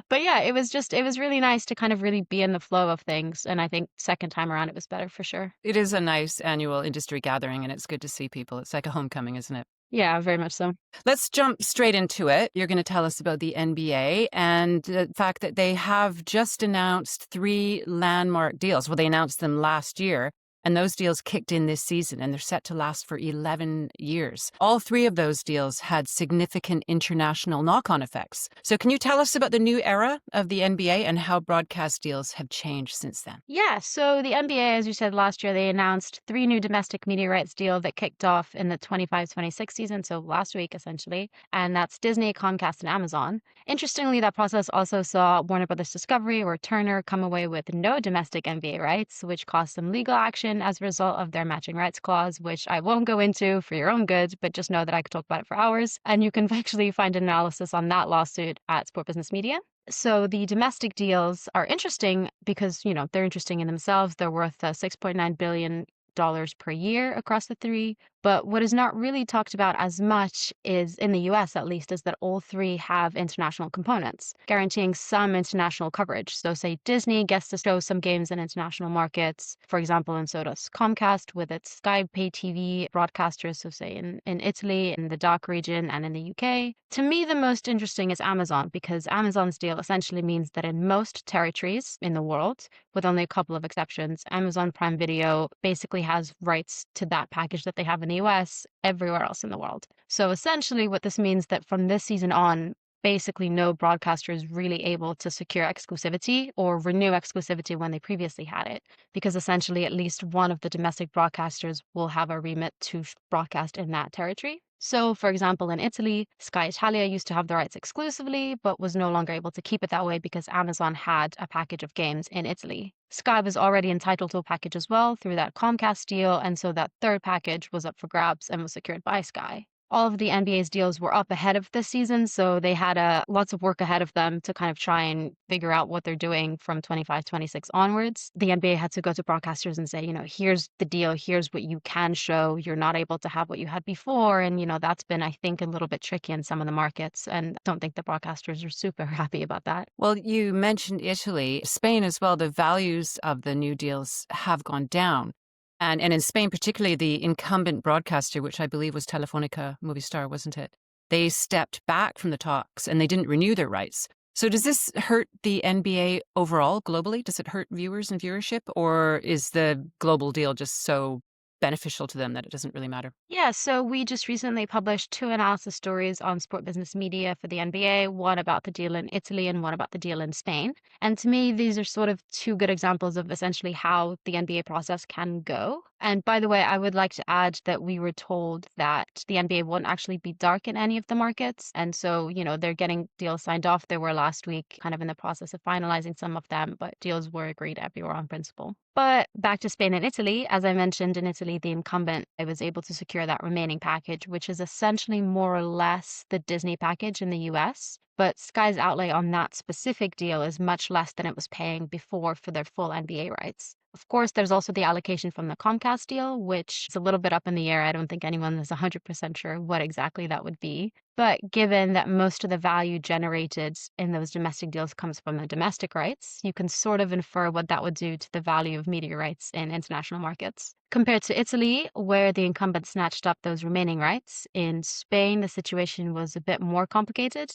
But yeah, it was really nice to kind of really be in the flow of things. And I think second time around, it was better for sure. It is a nice annual industry gathering and it's good to see people. It's like a homecoming, isn't it? Yeah, very much so. Let's jump straight into it. You're going to tell us about the NBA and the fact that they have just announced 3 landmark deals. Well, they announced them last year. And those deals kicked in this season, and they're set to last for 11 years. All 3 of those deals had significant international knock-on effects. So can you tell us about the new era of the NBA and how broadcast deals have changed since then? Yeah, so the NBA, as you said, last year, they announced 3 new domestic media rights deals that kicked off in the 25-26 season, so last week, essentially. And that's Disney, Comcast, and Amazon. Interestingly, that process also saw Warner Brothers Discovery or Turner come away with no domestic NBA rights, which cost them legal action broken as a result of their matching rights clause, which I won't go into for your own good, but just know that I could talk about it for hours. And you can actually find an analysis on that lawsuit at Sport Business Media. So the domestic deals are interesting because, they're interesting in themselves. They're worth $6.9 billion per year across the three. But what is not really talked about as much is, in the US at least, is that all three have international components, guaranteeing some international coverage. So say Disney gets to show some games in international markets, for example, and so does Comcast with its Sky Pay TV broadcasters, so say in Italy, in the DACH region, and in the UK. To me, the most interesting is Amazon, because Amazon's deal essentially means that in most territories in the world, with only a couple of exceptions, Amazon Prime Video basically has rights to that package that they have in the US everywhere else in the world. So essentially what this means that from this season on, basically no broadcaster is really able to secure exclusivity or renew exclusivity when they previously had it, because essentially at least one of the domestic broadcasters will have a remit to broadcast in that territory. So, for example, in Italy, Sky Italia used to have the rights exclusively, but was no longer able to keep it that way because Amazon had a package of games in Italy. Sky was already entitled to a package as well through that Comcast deal, and so that third package was up for grabs and was secured by Sky. All of the NBA's deals were up ahead of this season, so they had lots of work ahead of them to kind of try and figure out what they're doing from 25-26 onwards. The NBA had to go to broadcasters and say, here's the deal, here's what you can show. You're not able to have what you had before. And, that's been, I think, a little bit tricky in some of the markets. And I don't think the broadcasters are super happy about that. Well, you mentioned Italy, Spain as well. The values of the new deals have gone down. And in Spain, particularly the incumbent broadcaster, which I believe was Telefonica Movistar, wasn't it? They stepped back from the talks and they didn't renew their rights. So does this hurt the NBA overall, globally? Does it hurt viewers and viewership? Or is the global deal just so beneficial to them that it doesn't really matter? Yeah, so we just recently published 2 analysis stories on Sport Business Media for the NBA, one about the deal in Italy and one about the deal in Spain. And to me, these are sort of 2 good examples of essentially how the NBA process can go. And by the way, I would like to add that we were told that the NBA won't actually be dark in any of the markets. And so, they're getting deals signed off. They were last week kind of in the process of finalizing some of them, but deals were agreed everywhere on principle. But back to Spain and Italy, as I mentioned, in Italy, the incumbent was able to secure that remaining package, which is essentially more or less the Disney package in the US. But Sky's outlay on that specific deal is much less than it was paying before for their full NBA rights. Of course, there's also the allocation from the Comcast deal, which is a little bit up in the air. I don't think anyone is 100% sure what exactly that would be. But given that most of the value generated in those domestic deals comes from the domestic rights, you can sort of infer what that would do to the value of media rights in international markets. Compared to Italy, where the incumbent snatched up those remaining rights, in Spain, the situation was a bit more complicated.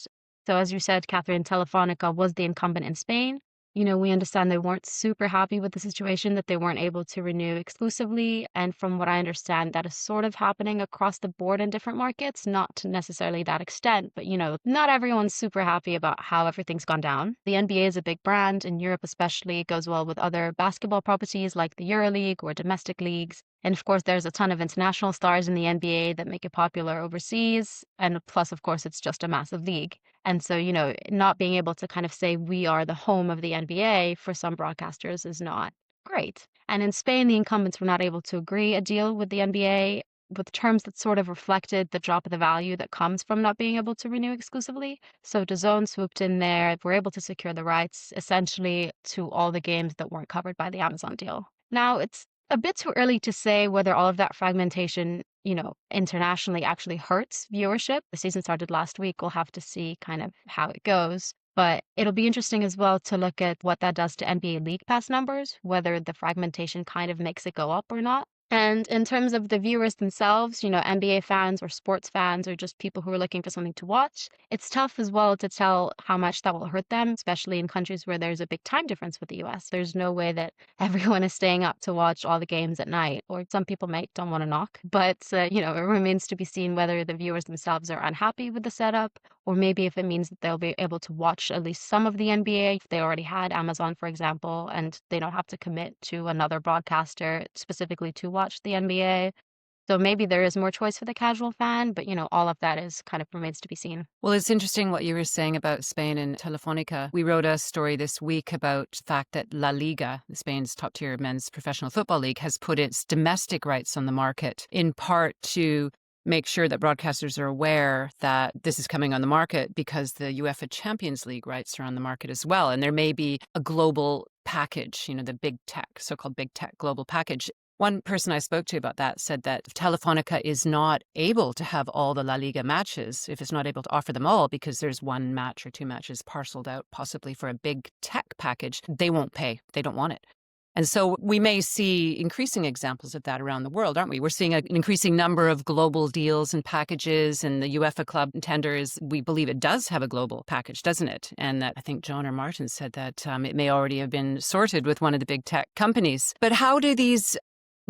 So as you said, Catherine, Telefonica was the incumbent in Spain. We understand they weren't super happy with the situation, that they weren't able to renew exclusively. And from what I understand, that is sort of happening across the board in different markets, not to necessarily that extent, but not everyone's super happy about how everything's gone down. The NBA is a big brand in Europe, especially. It goes well with other basketball properties like the EuroLeague or domestic leagues. And of course, there's a ton of international stars in the NBA that make it popular overseas. And plus, of course, it's just a massive league. And so, not being able to kind of say we are the home of the NBA for some broadcasters is not great. And in Spain, the incumbents were not able to agree a deal with the NBA with terms that sort of reflected the drop of the value that comes from not being able to renew exclusively. So DAZN swooped in there, were able to secure the rights essentially to all the games that weren't covered by the Amazon deal. Now, it's a bit too early to say whether all of that fragmentation, internationally actually hurts viewership. The season started last week. We'll have to see kind of how it goes. But it'll be interesting as well to look at what that does to NBA League Pass numbers, whether the fragmentation kind of makes it go up or not. And in terms of the viewers themselves, NBA fans or sports fans or just people who are looking for something to watch, it's tough as well to tell how much that will hurt them, especially in countries where there's a big time difference with the US. There's no way that everyone is staying up to watch all the games at night, or some people don't want to knock. But, it remains to be seen whether the viewers themselves are unhappy with the setup, or maybe if it means that they'll be able to watch at least some of the NBA if they already had Amazon, for example, and they don't have to commit to another broadcaster specifically to watch the NBA. So maybe there is more choice for the casual fan, but all of that is kind of remains to be seen. Well, it's interesting what you were saying about Spain and Telefonica. We wrote a story this week about the fact that La Liga, Spain's top-tier men's professional football league, has put its domestic rights on the market, in part to make sure that broadcasters are aware that this is coming on the market because the UEFA Champions League rights are on the market as well. And there may be a global package, the big tech, so-called big tech global package. One person I spoke to about that said that Telefonica is not able to have all the La Liga matches, if it's not able to offer them all, because there's one match or two matches parceled out possibly for a big tech package. They won't pay. They don't want it. And so we may see increasing examples of that around the world, aren't we? We're seeing an increasing number of global deals and packages, and the UEFA club tenders, we believe it does have a global package, doesn't it? And that I think John or Martin said that it may already have been sorted with one of the big tech companies. But how do these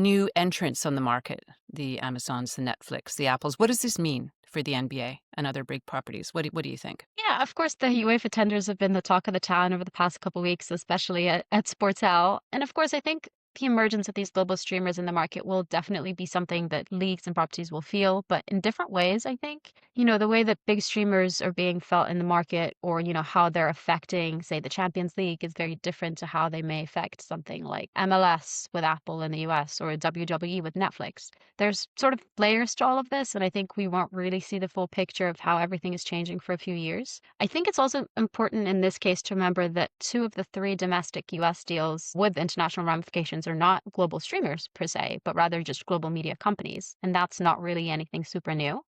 new entrants on the market, the Amazons, the Netflix, the Apples, what does this mean for the NBA and other big properties? What do you think? Yeah, of course, the UEFA tenders have been the talk of the town over the past couple of weeks, especially at Sportel. And of course, I think the emergence of these global streamers in the market will definitely be something that leagues and properties will feel, but in different ways, I think. The way that big streamers are being felt in the market, or, how they're affecting, say, the Champions League is very different to how they may affect something like MLS with Apple in the US or WWE with Netflix. There's sort of layers to all of this, and I think we won't really see the full picture of how everything is changing for a few years. I think it's also important in this case to remember that 2 of the 3 domestic US deals with international ramifications are not global streamers per se, but rather just global media companies. And that's not really anything super new.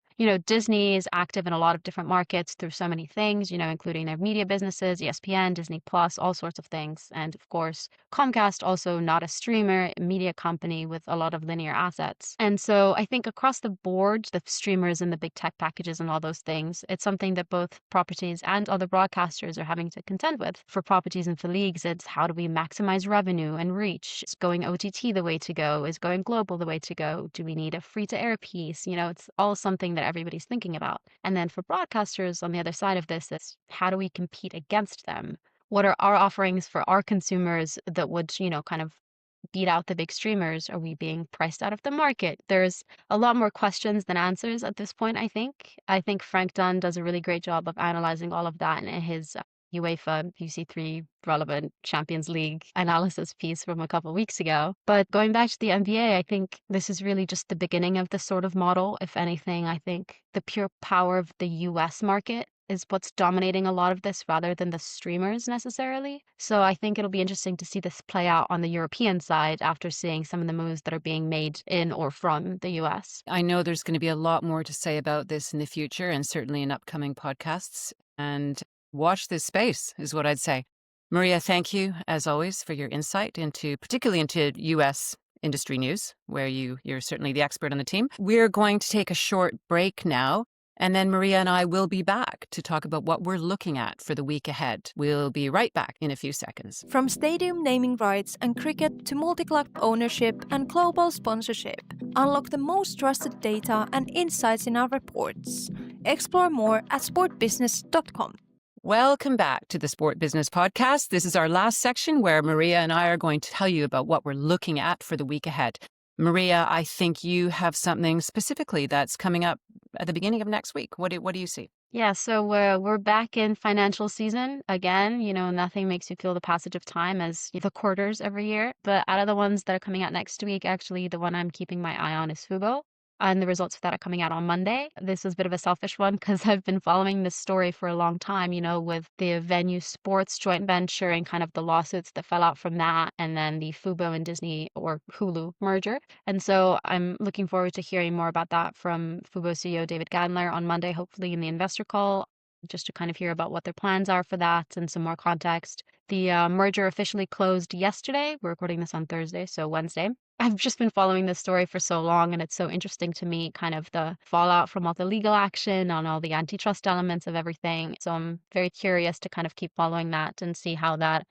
Disney is active in a lot of different markets through so many things, including their media businesses, ESPN, Disney Plus, all sorts of things. And of course, Comcast, also not a streamer, a media company with a lot of linear assets. And so I think across the board, the streamers and the big tech packages and all those things, it's something that both properties and other broadcasters are having to contend with. For properties and for leagues, it's how do we maximize revenue and reach? Is going OTT the way to go? Is going global the way to go? Do we need a free-to-air piece? It's all something that everybody's thinking about. And then for broadcasters on the other side of this, it's how do we compete against them? What are our offerings for our consumers that would, kind of beat out the big streamers? Are we being priced out of the market? There's a lot more questions than answers at this point, I think. I think Frank Dunn does a really great job of analyzing all of that in his UEFA UC3 relevant Champions League analysis piece from a couple of weeks ago. But going back to the NBA, I think this is really just the beginning of this sort of model. If anything, I think the pure power of the US market is what's dominating a lot of this rather than the streamers necessarily. So I think it'll be interesting to see this play out on the European side after seeing some of the moves that are being made in or from the US. I know there's going to be a lot more to say about this in the future and certainly in upcoming podcasts. And watch this space is what I'd say. Maria, thank you as always for your insight particularly into US industry news, where you're certainly the expert on the team. We're going to take a short break now, and then Maria and I will be back to talk about what we're looking at for the week ahead. We'll be right back in a few seconds. From stadium naming rights and cricket to multi-club ownership and global sponsorship, unlock the most trusted data and insights in our reports. Explore more at sportbusiness.com. Welcome back to the Sport Business Podcast. This is our last section where Maria and I are going to tell you about what we're looking at for the week ahead. Maria, I think you have something specifically that's coming up at the beginning of next week. What do you see? Yeah, so we're back in financial season again. Nothing makes you feel the passage of time as the quarters every year. But out of the ones that are coming out next week, actually, the one I'm keeping my eye on is Fubo. And the results of that are coming out on Monday. This is a bit of a selfish one because I've been following this story for a long time, with the Venue Sports joint venture and kind of the lawsuits that fell out from that, and then the Fubo and Disney or Hulu merger. And so I'm looking forward to hearing more about that from Fubo CEO David Gandler on Monday, hopefully in the investor call, just to kind of hear about what their plans are for that and some more context. The merger officially closed yesterday. We're recording this on Thursday, so Wednesday. I've just been following this story for so long, and it's so interesting to me, kind of the fallout from all the legal action on all the antitrust elements of everything. So I'm very curious to kind of keep following that and see how that,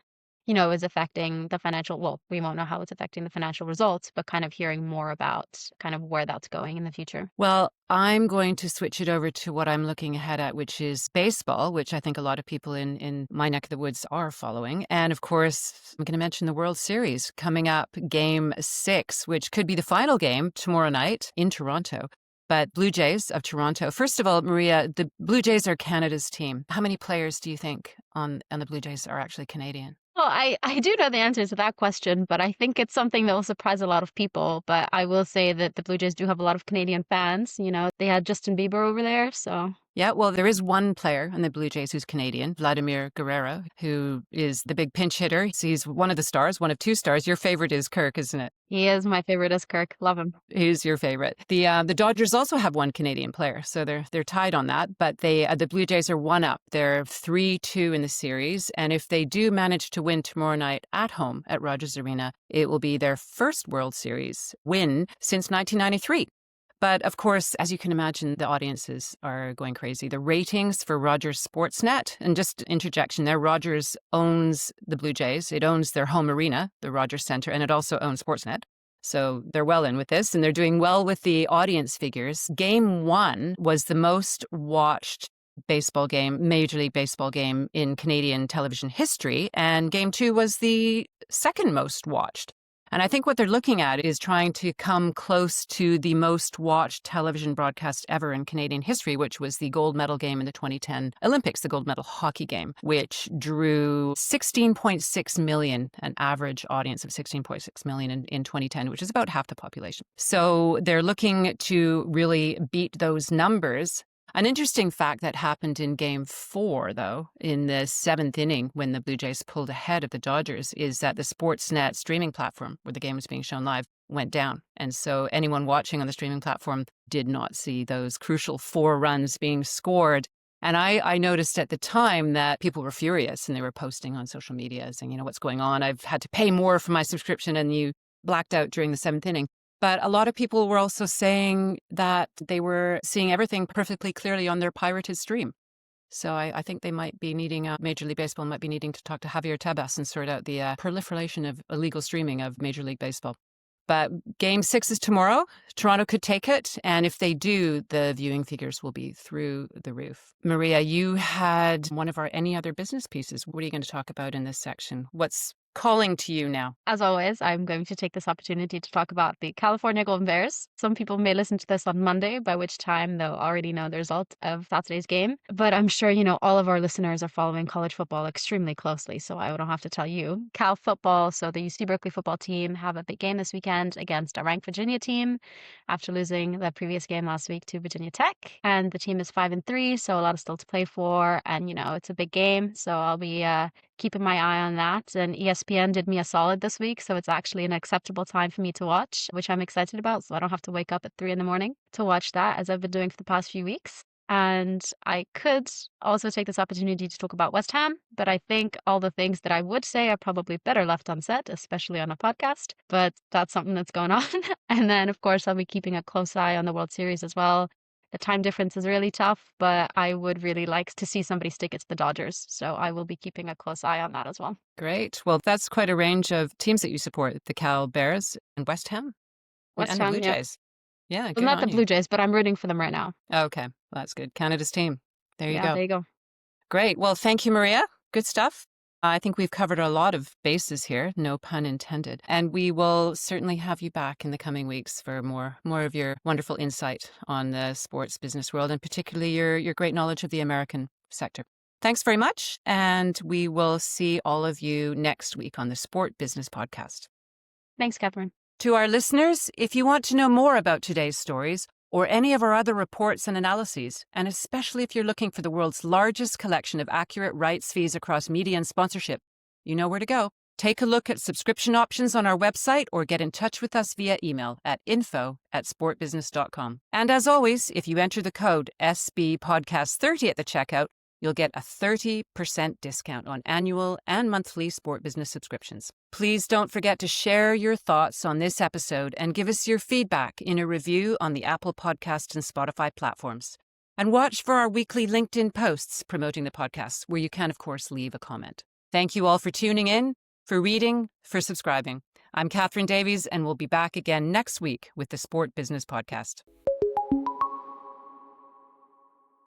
is affecting the financial, well, we won't know how it's affecting the financial results, but kind of hearing more about kind of where that's going in the future. Well, I'm going to switch it over to what I'm looking ahead at, which is baseball, which I think a lot of people in my neck of the woods are following. And of course, I'm going to mention the World Series coming up, Game 6, which could be the final game tomorrow night in Toronto. But Blue Jays of Toronto. First of all, Maria, the Blue Jays are Canada's team. How many players do you think on the Blue Jays are actually Canadian? Well, I do know the answer to that question, but I think it's something that will surprise a lot of people. But I will say that the Blue Jays do have a lot of Canadian fans. They had Justin Bieber over there, so... Yeah, well, there is one player on the Blue Jays who's Canadian, Vladimir Guerrero, who is the big pinch hitter. He's one of the stars, one of two stars. Your favorite is Kirk, isn't it? He is my favorite is Kirk. Love him. Who's your favorite? The Dodgers also have one Canadian player, so they're tied on that. But the Blue Jays are one up. They're 3-2 in the series, and if they do manage to win tomorrow night at home at Rogers Arena, it will be their first World Series win since 1993. But of course, as you can imagine, the audiences are going crazy. The ratings for Rogers Sportsnet, and just interjection there, Rogers owns the Blue Jays. It owns their home arena, the Rogers Centre, and it also owns Sportsnet. So they're well in with this, and they're doing well with the audience figures. Game 1 was the most watched baseball game, Major League Baseball game in Canadian television history, and Game 2 was the second most watched. And I think what they're looking at is trying to come close to the most watched television broadcast ever in Canadian history, which was the gold medal game in the 2010 Olympics, the gold medal hockey game, which drew 16.6 million, an average audience of 16.6 million in 2010, which is about half the population. So they're looking to really beat those numbers. An interesting fact that happened in Game 4, though, in the 7th inning when the Blue Jays pulled ahead of the Dodgers, is that the Sportsnet streaming platform where the game was being shown live went down. And so anyone watching on the streaming platform did not see those crucial 4 runs being scored. And I noticed at the time that people were furious and they were posting on social media saying, what's going on? I've had to pay more for my subscription and you blacked out during the 7th inning. But a lot of people were also saying that they were seeing everything perfectly clearly on their pirated stream. So I think they might be needing, Major League Baseball might be needing to talk to Javier Tebas and sort out the proliferation of illegal streaming of Major League Baseball. But Game 6 is tomorrow. Toronto could take it. And if they do, the viewing figures will be through the roof. Maria, you had one of our Any Other Business pieces. What are you going to talk about in this section? What's calling to you now? As always, I'm going to take this opportunity to talk about the California Golden Bears. Some people may listen to this on Monday, by which time they'll already know the result of Saturday's game. But I'm sure, all of our listeners are following college football extremely closely, so I don't have to tell you. Cal football, so the UC Berkeley football team have a big game this weekend against a ranked Virginia team after losing the previous game last week to Virginia Tech. And the team is 5-3, so a lot is still to play for. And, it's a big game, so I'll be keeping my eye on that. And ESPN did me a solid this week, so it's actually an acceptable time for me to watch, which I'm excited about, so I don't have to wake up at 3 a.m. to watch that, as I've been doing for the past few weeks. And I could also take this opportunity to talk about West Ham, but I think all the things that I would say are probably better left unsaid, especially on a podcast, but that's something that's going on. And then, of course, I'll be keeping a close eye on the World Series as well. The time difference is really tough, but I would really like to see somebody stick it to the Dodgers. So I will be keeping a close eye on that as well. Great. Well, that's quite a range of teams that you support. The Cal Bears and West Ham. West and Ham, the Blue Jays. Yeah, well, good not on the you. Blue Jays, but I'm rooting for them right now. Okay, well, that's good. Canada's team. There you go. There you go. Great. Well, thank you, Maria. Good stuff. I think we've covered a lot of bases here, no pun intended. And we will certainly have you back in the coming weeks for more of your wonderful insight on the sports business world, and particularly your great knowledge of the American sector. Thanks very much. And we will see all of you next week on the Sport Business Podcast. Thanks, Catherine. To our listeners, if you want to know more about today's stories or any of our other reports and analyses, and especially if you're looking for the world's largest collection of accurate rights fees across media and sponsorship, you know where to go. Take a look at subscription options on our website or get in touch with us via email at info@sportbusiness.com. And as always, if you enter the code SBPodcast30 at the checkout, you'll get a 30% discount on annual and monthly Sport Business subscriptions. Please don't forget to share your thoughts on this episode and give us your feedback in a review on the Apple Podcast and Spotify platforms. And watch for our weekly LinkedIn posts promoting the podcast, where you can, of course, leave a comment. Thank you all for tuning in. for reading, for subscribing. I'm Catherine Davies, and we'll be back again next week with the Sport Business Podcast.